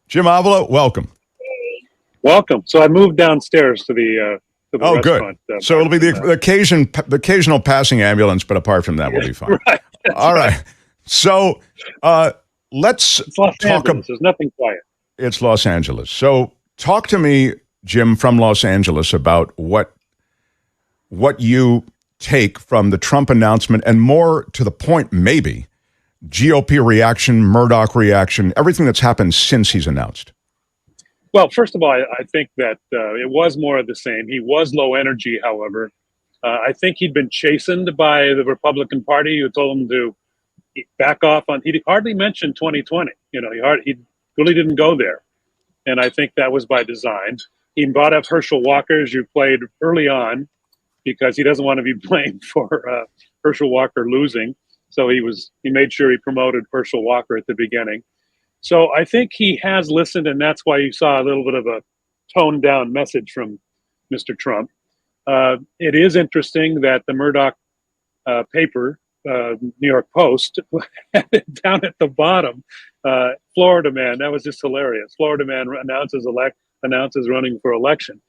Jim Avila, welcome. Welcome. So I moved downstairs to the restaurant. Good. So it'll be the occasional passing ambulance, but apart from that, we'll be fine. Right. All right. So let's It's Los talk. Angeles. There's nothing quiet. It's Los Angeles. So talk to me, Jim, from Los Angeles about what you take from the Trump announcement, and more to the point, maybe GOP reaction, Murdoch reaction, everything that's happened since he's announced. Well, first of all, I think that it was more of the same. He was low energy, however. I think he'd been chastened by the Republican Party, who told him to back off on. He hardly mentioned 2020. He really didn't go there, and I think that was by design. He brought up Herschel Walker, as you played early on, because he doesn't want to be blamed for Herschel Walker losing. So he made sure he promoted Herschel Walker at the beginning. So I think he has listened, and that's why you saw a little bit of a toned down message from Mr. Trump. It is interesting that the Murdoch paper, New York Post, down at the bottom, Florida man, that was just hilarious. Florida man announces running for election.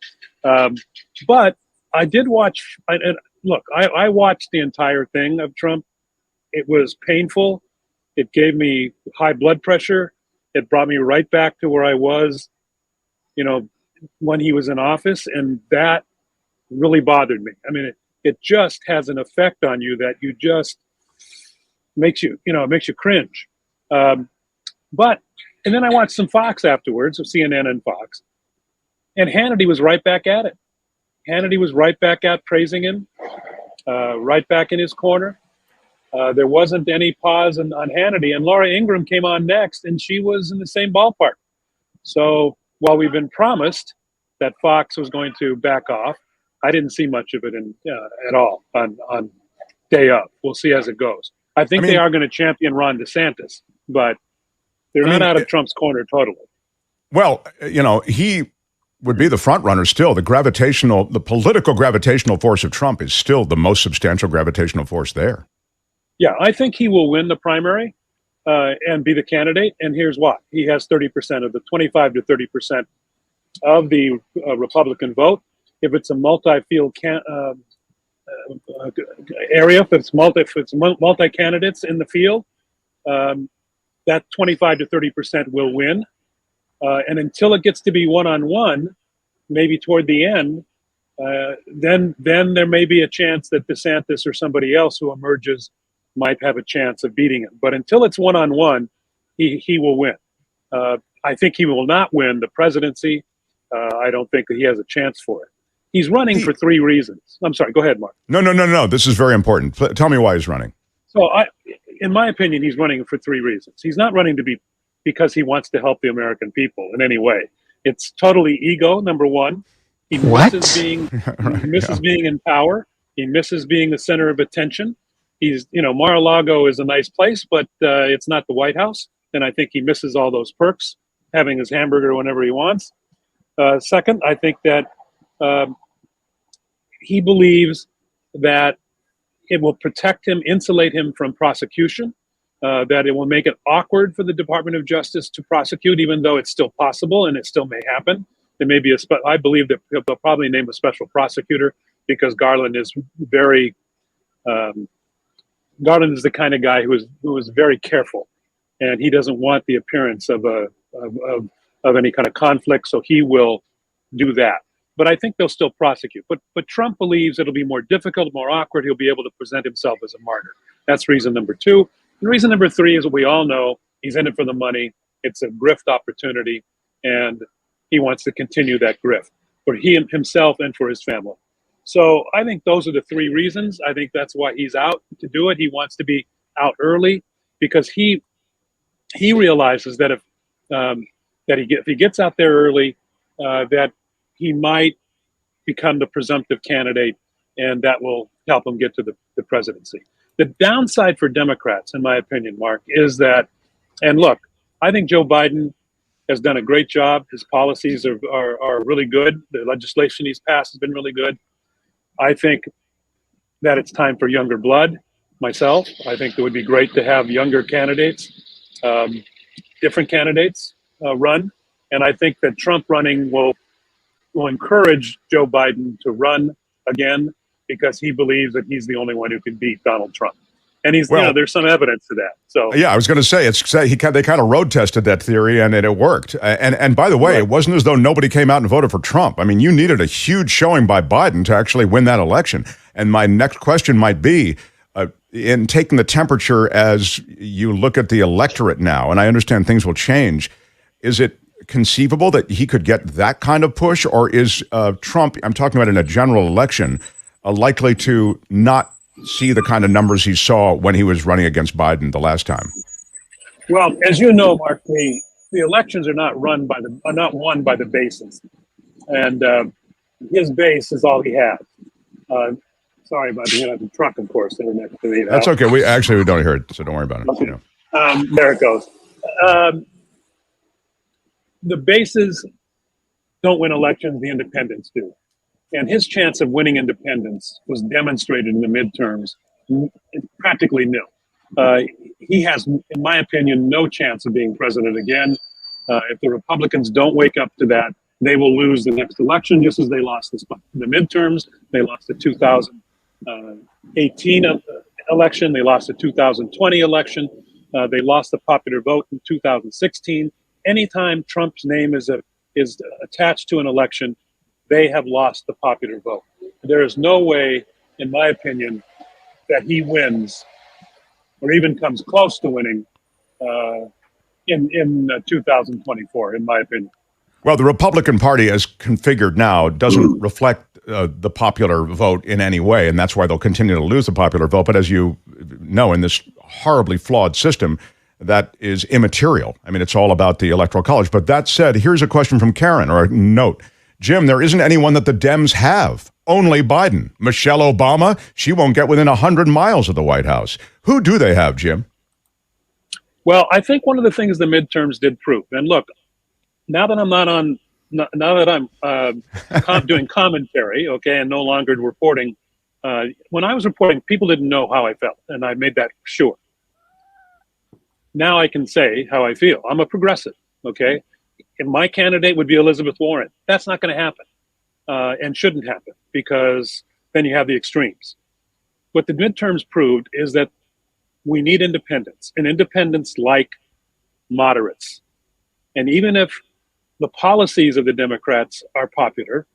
But I did watch, I watched the entire thing of Trump. It was painful. It gave me high blood pressure. It brought me right back to where I was, when he was in office. And that really bothered me. I mean, it just has an effect on you that you just makes you cringe. And then I watched some Fox afterwards, CNN and Fox. And Hannity was right back at it. Hannity was right back at praising him, right back in his corner. There wasn't any pause on Hannity, and Laura Ingraham came on next, and she was in the same ballpark. So while we've been promised that Fox was going to back off, I didn't see much of it at all on day of. We'll see as it goes. I think they are going to champion Ron DeSantis, but they're not out of Trump's corner totally. Well, he would be the front runner still. The political gravitational force of Trump is still the most substantial gravitational force there. Yeah, I think he will win the primary and be the candidate. And here's why. He has 30% of the 25 to 30% of the Republican vote. If it's a multi-field area, if it's multi candidates in the field, that 25 to 30% will win. And until it gets to be one-on-one, maybe toward the end, then there may be a chance that DeSantis or somebody else who emerges might have a chance of beating him. But until it's one-on-one, he will win. I think he will not win the presidency. I don't think that he has a chance for it. He's running for three reasons. I'm sorry, go ahead, Mark. No. This is very important. Tell me why he's running. So in my opinion, he's running for three reasons. He's not running because he wants to help the American people in any way. It's totally ego, number one. He misses being in power. He misses being the center of attention. Mar-a-Lago is a nice place, but it's not the White House. And I think he misses all those perks, having his hamburger whenever he wants. Second, I think that he believes that it will protect him, insulate him from prosecution, that it will make it awkward for the Department of Justice to prosecute, even though it's still possible and it still may happen. There may be I believe that they'll probably name a special prosecutor because Garland is very, Garland is the kind of guy who is very careful, and he doesn't want the appearance of any kind of conflict, so he will do that. But I think they'll still prosecute. But Trump believes it'll be more difficult, more awkward. He'll be able to present himself as a martyr. That's reason number two. And reason number three is what we all know. He's in it for the money. It's a grift opportunity, and he wants to continue that grift for himself and for his family. So I think those are the three reasons. I think that's why he's out to do it. He wants to be out early because he realizes that if he gets out there early, that he might become the presumptive candidate, and that will help him get to the presidency. The downside for Democrats, in my opinion, Mark, is that, and look, I think Joe Biden has done a great job. His policies are really good. The legislation he's passed has been really good. I think that it's time for younger blood. Myself, I think it would be great to have younger candidates, different candidates run. And I think that Trump running will encourage Joe Biden to run again because he believes that he's the only one who can beat Donald Trump. And Well, there's some evidence to that. So yeah, I was going to say they kind of road tested that theory and it worked. And by the way, right. It wasn't as though nobody came out and voted for Trump. I mean, you needed a huge showing by Biden to actually win that election. And my next question might be, in taking the temperature as you look at the electorate now, and I understand things will change, is it conceivable that he could get that kind of push, or is Trump, I'm talking about in a general election, likely to not see the kind of numbers he saw when he was running against Biden the last time? Well, as you know, Mark, the elections are not won by the bases, and his base is all he has. Sorry about the truck, of course. Next to me now. That's okay. We don't hear it, so don't worry about it. Okay. You know. There it goes. The bases don't win elections; the independents do. And his chance of winning independents was demonstrated in the midterms, practically nil. He has, in my opinion, no chance of being president again. If the Republicans don't wake up to that, they will lose the next election, just as they lost the midterms. They lost the 2018 election. They lost the 2020 election. They lost the popular vote in 2016. Anytime Trump's name is attached to an election, they have lost the popular vote. There is no way, in my opinion, that he wins or even comes close to winning in 2024, in my opinion. Well, the Republican Party, as configured now, doesn't reflect the popular vote in any way, and that's why they'll continue to lose the popular vote. But as you know, in this horribly flawed system, that is immaterial. I mean, it's all about the Electoral College. But that said, here's a question from Karen, or a note. Jim, there isn't anyone that the Dems have. Only Biden. Michelle Obama, she won't get within 100 miles of the White House. Who do they have, Jim? Well, I think one of the things the midterms did prove, and look, now that I'm doing commentary, okay, and no longer reporting, when I was reporting, people didn't know how I felt, and I made that sure. Now I can say how I feel. I'm a progressive, okay? And my candidate would be Elizabeth Warren. That's not going to happen and shouldn't happen because then you have the extremes. What the midterms proved is that we need independents, and independents like moderates. And even if the policies of the Democrats are popular,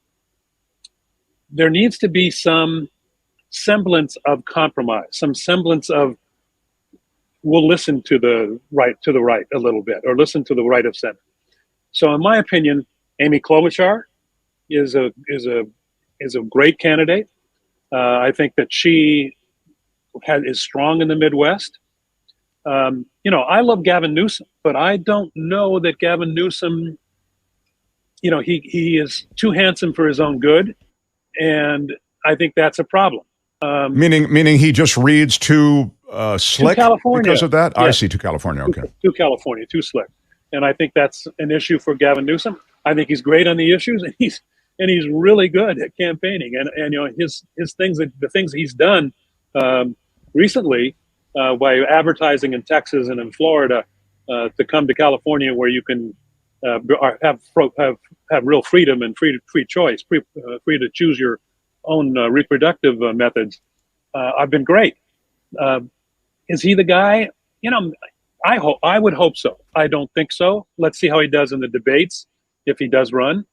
there needs to be some semblance of compromise, some semblance of we'll listen to the right a little bit, or listen to the right of center. So, in my opinion, Amy Klobuchar is a great candidate. I think that she is strong in the Midwest. I love Gavin Newsom, but I don't know that Gavin Newsom, he is too handsome for his own good, and I think that's a problem. Meaning he just reads too slick because of that? Yeah. I see, to California, okay. To California, too slick. And I think that's an issue for Gavin Newsom. I think he's great on the issues, and he's really good at campaigning. And his things, the things he's done recently by advertising in Texas and in Florida to come to California, where you can have real freedom and free choice, free to choose your own reproductive methods. I've been great. Is he the guy? I would hope so. I don't think so. Let's see how he does in the debates if he does run.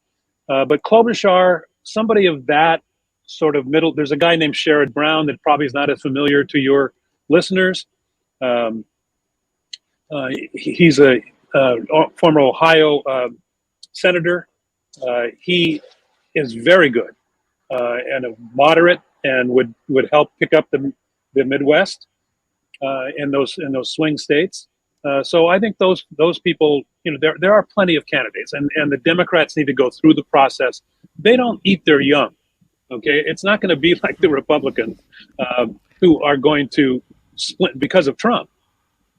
But Klobuchar, somebody of that sort of middle. There's a guy named Sherrod Brown that probably is not as familiar to your listeners. He's a former Ohio senator. He is very good and a moderate, and would help pick up the Midwest in those swing states. So I think those people, there are plenty of candidates, and the Democrats need to go through the process. They don't eat their young. Okay, it's not going to be like the Republicans who are going to split because of Trump.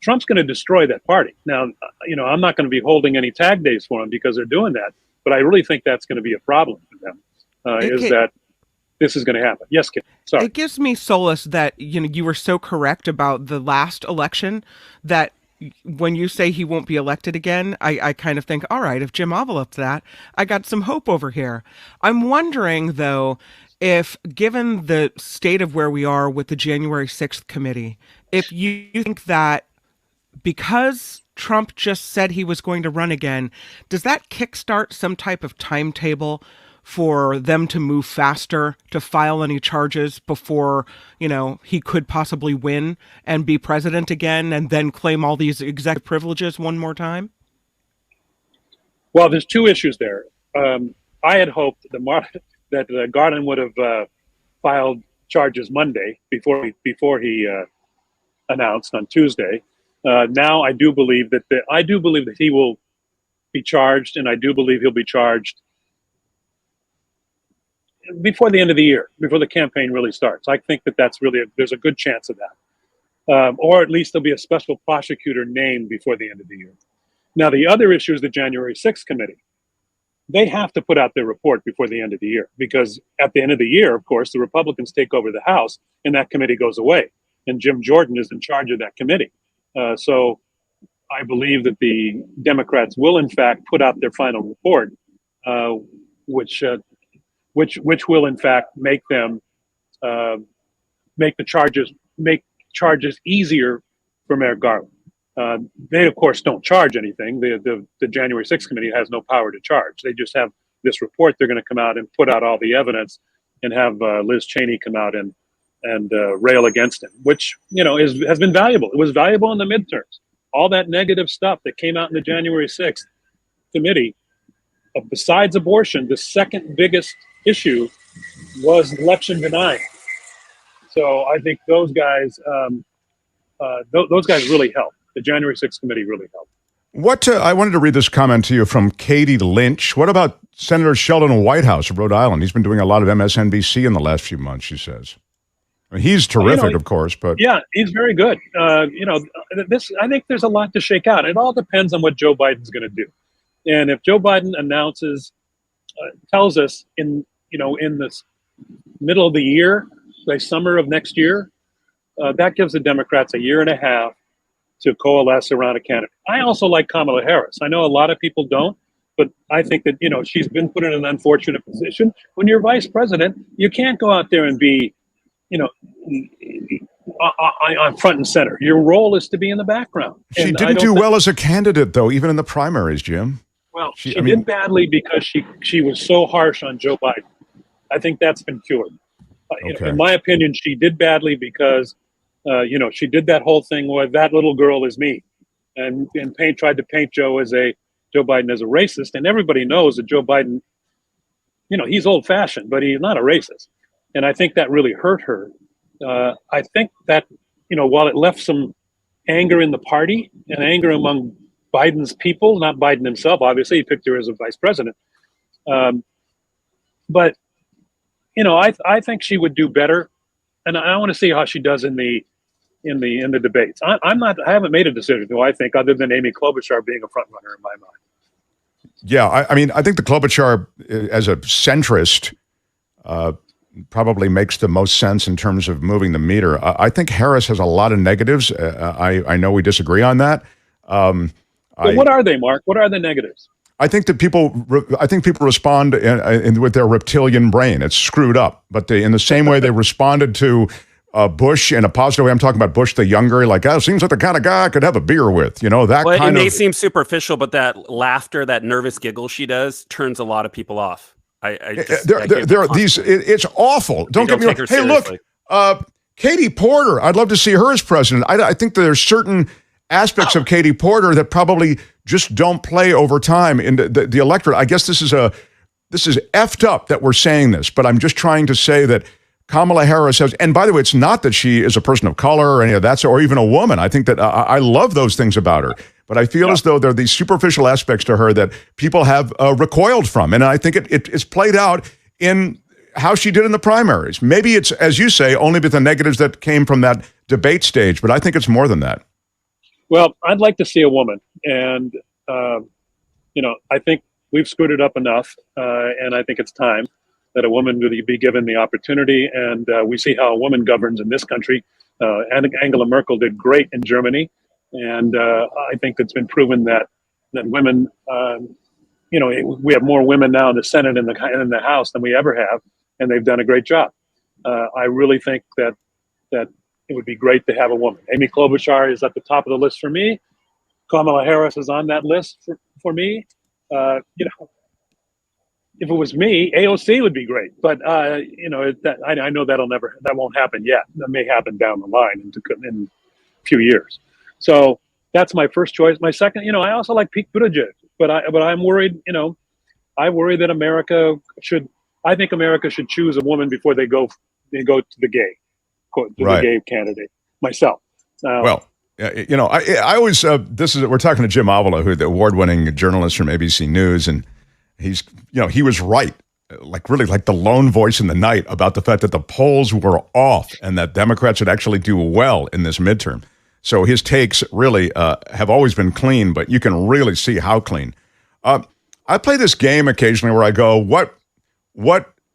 Trump's going to destroy that party. Now, I'm not going to be holding any tag days for them because they're doing that, but I really think that's going to be a problem for them. That this is going to happen. Yes, Kim. Sorry. It gives me solace that you were so correct about the last election, that when you say he won't be elected again, I kind of think, all right, if Jim Avila up to that, I got some hope over here. I'm wondering, though, if given the state of where we are with the January 6th committee, if you think that because Trump just said he was going to run again, does that kickstart some type of timetable for them to move faster to file any charges before, he could possibly win and be president again and then claim all these executive privileges one more time? Well, there's two issues there. I had hoped that Garland would have filed charges Monday before he announced on Tuesday. Now I do believe that he will be charged, and I do believe he'll be charged before the end of the year, before the campaign really starts. I think that there's a good chance of that, or at least there'll be a special prosecutor named before the end of the year. Now the other issue is the January 6th committee. They have to put out their report before the end of the year, because at the end of the year, of course, the Republicans take over the House and that committee goes away, and Jim Jordan is in charge of that committee. So I believe that the Democrats will, in fact, put out their final report, which will, in fact, make charges easier for Merrick Garland. They, of course, don't charge anything. The January 6th committee has no power to charge. They just have this report. They're going to come out and put out all the evidence and have Liz Cheney come out and rail against him, which has been valuable. It was valuable in the midterms. All that negative stuff that came out in the January 6th committee, besides abortion, the second biggest issue was election denying. So I think those guys really helped. The January 6th committee really helped. I wanted to read this comment to you from Katie Lynch. What about Senator Sheldon Whitehouse of Rhode Island? He's been doing a lot of MSNBC in the last few months, she says. I mean, he's terrific, of course, but yeah, he's very good. I think there's a lot to shake out. It all depends on what Joe Biden's going to do. And if Joe Biden tells us in this middle of the year, by summer of next year, that gives the Democrats a year and a half to coalesce around a candidate. I also like Kamala Harris. I know a lot of people don't, but I think that, she's been put in an unfortunate position. When you're vice president, you can't go out there and be, on front and center. Your role is to be in the background. She didn't do well as a candidate, though, even in the primaries, Jim. Well, she did badly because she was so harsh on Joe Biden. I think that's been cured. Okay. In my opinion, she did badly because, she did that whole thing where that little girl is me, and tried to paint Joe Biden as a racist. And everybody knows that Joe Biden, he's old fashioned, but he's not a racist. And I think that really hurt her. I think that, while it left some anger in the party and anger among Biden's people, not Biden himself, obviously, he picked her as a vice president. But, I think she would do better. And I want to see how she does in the debates. I haven't made a decision, though, I think, other than Amy Klobuchar being a front runner in my mind. Yeah, I mean, I think the Klobuchar, as a centrist, probably makes the most sense in terms of moving the meter. I think Harris has a lot of negatives. I know we disagree on that. What are they, Mark? What are the negatives? I think that people respond with their reptilian brain. It's screwed up, but in the same way they responded to Bush in a positive way. I'm talking about Bush the younger, like, seems like the kind of guy I could have a beer with. It may seem superficial, but that laughter, that nervous giggle she does, turns a lot of people off. It's awful. Don't get me wrong. Hey, look, Katie Porter. I'd love to see her as president. I think that there's certain aspects of Katie Porter that probably just don't play over time in the electorate. I guess this is effed up that we're saying this, but I'm just trying to say that Kamala Harris has, and by the way, it's not that she is a person of color or any of that, or even a woman. I think that I love those things about her, but I feel as though there are these superficial aspects to her that people have recoiled from. And I think it's played out in how she did in the primaries. Maybe it's, as you say, only with the negatives that came from that debate stage, but I think it's more than that. Well, I'd like to see a woman. And, I think we've screwed it up enough. And I think it's time that a woman would be given the opportunity. And we see how a woman governs in this country. And Angela Merkel did great in Germany. And I think it's been proven that women, we have more women now in the Senate and in the House than we ever have, and they've done a great job. I really think that it would be great to have a woman. Amy Klobuchar is at the top of the list for me. Kamala Harris is on that list for me. If it was me, AOC would be great. But I know that won't happen yet. That may happen down the line in a few years. So that's my first choice. My second, I also like Pete Buttigieg, but I'm worried. I worry that I think America should choose a woman before they go to the gay, the gay candidate. Myself. Well. I always we're talking to Jim Avila, who the award-winning journalist from ABC News, and he was right, like the lone voice in the night about the fact that the polls were off and that Democrats would actually do well in this midterm. So his takes really have always been clean, but you can really see how clean. I play this game occasionally where I go, what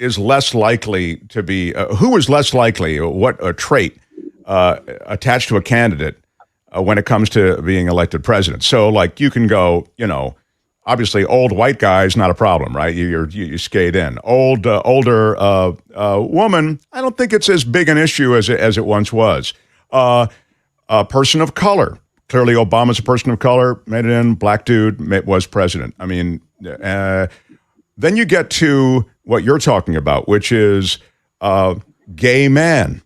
is less likely to be, who is less likely, what a trait attached to a candidate when it comes to being elected president. So, like, you can go, obviously, old white guy is not a problem, right? You skate in. Older woman, I don't think it's as big an issue as it once was. A person of color. Clearly, Obama's a person of color, made it in, black dude, was president. I mean, then you get to what you're talking about, which is gay man.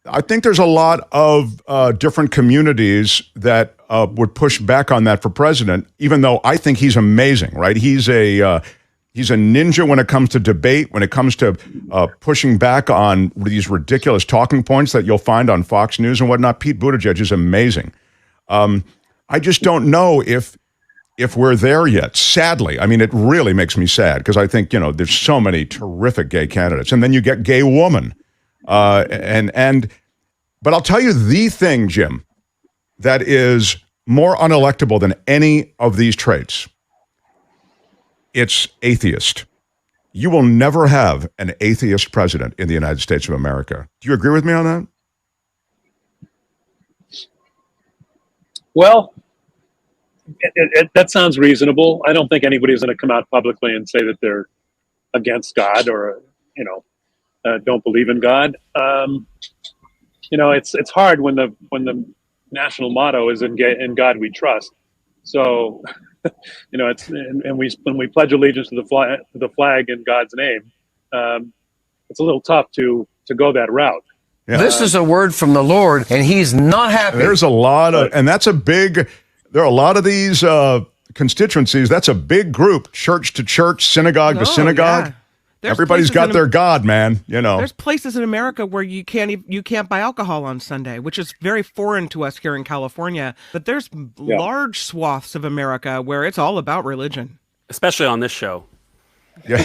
I think there's a lot of different communities that would push back on that for president, even though I think he's amazing, right? He's a ninja when it comes to debate, when it comes to pushing back on these ridiculous talking points that you'll find on Fox News and whatnot. Pete Buttigieg is amazing. I just don't know if we're there yet. Sadly, I mean, it really makes me sad because I think, there's so many terrific gay candidates, and then you get gay woman. But I'll tell you the thing, Jim, that is more unelectable than any of these traits. It's atheist. You will never have an atheist president in the United States of America. Do you agree with me on that? Well, that sounds reasonable. I don't think anybody's going to come out publicly and say that they're against God or, don't believe in God. It's hard when the national motto is in God we trust. So, when we pledge allegiance to the flag in God's name, it's a little tough to go that route. Yeah. This is a word from the Lord, and He's not happy. There's a lot of, and that's a big. There are a lot of these constituencies. That's a big group, church to church, synagogue to synagogue. Yeah. Everybody's got their God, man. There's places in America where you can't buy alcohol on Sunday, which is very foreign to us here in California. But there's large swaths of America where it's all about religion, especially on this show. Yeah.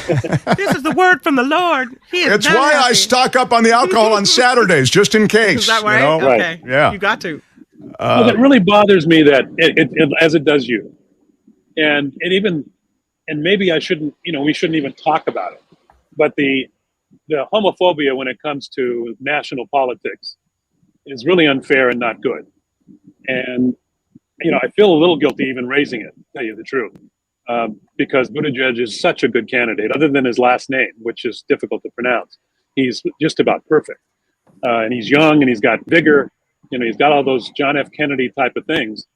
This is the word from the Lord. It's why I stock up on the alcohol on Saturdays, just in case. Is that right? Okay. Yeah. You got to. Well, it really bothers me that it as it does you, and maybe I shouldn't. We shouldn't even talk about it. But the homophobia when it comes to national politics is really unfair and not good. And, I feel a little guilty even raising it, to tell you the truth, because Buttigieg is such a good candidate, other than his last name, which is difficult to pronounce. He's just about perfect. And he's young and he's got vigor. He's got all those John F. Kennedy type of things.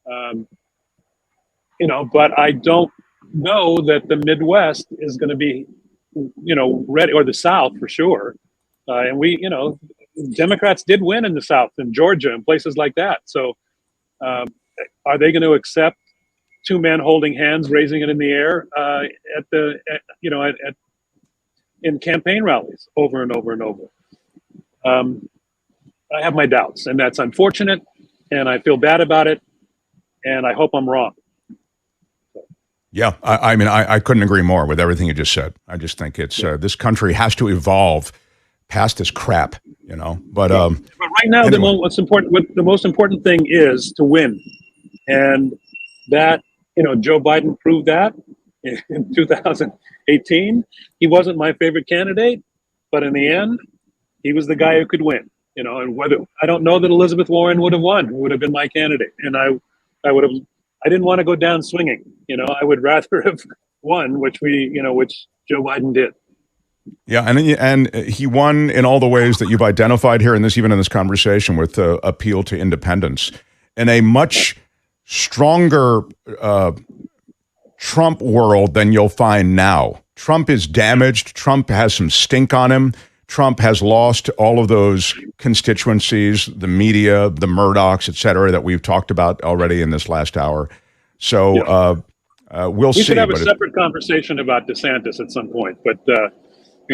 But I don't know that the Midwest is going to be ready, or the South for sure. And Democrats did win in the South, in Georgia and places like that. So are they going to accept two men holding hands, raising it in the air in campaign rallies over and over and over? I have my doubts, and that's unfortunate, and I feel bad about it, and I hope I'm wrong. Yeah, I couldn't agree more with everything you just said. I just think it's this country has to evolve past this crap, But right now, anyway. The most important thing is to win, and that Joe Biden proved that in 2018. He wasn't my favorite candidate, but in the end, he was the guy who could win. and whether I don't know that Elizabeth Warren would have won, who would have been my candidate, and I would have. I didn't want to go down swinging. I would rather have won, which Joe Biden did. Yeah, and he won in all the ways that you've identified here, and even in this conversation with appeal to independence, in a much stronger Trump world than you'll find now. Trump is damaged. Trump has some stink on him. Trump has lost all of those constituencies, the media, the Murdochs, et cetera, that we've talked about already in this last hour. So we'll see. We should have a separate conversation about DeSantis at some point, but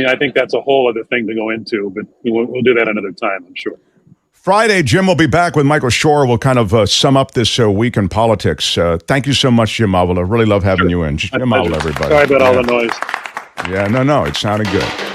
I think that's a whole other thing to go into, but we'll do that another time, I'm sure. Friday, Jim will be back with Michael Shore. We'll kind of sum up this week in politics. Thank you so much, Jim Avila. Really love having you in. Jim Avila, everybody. Sorry about all the noise. Yeah, no, it sounded good.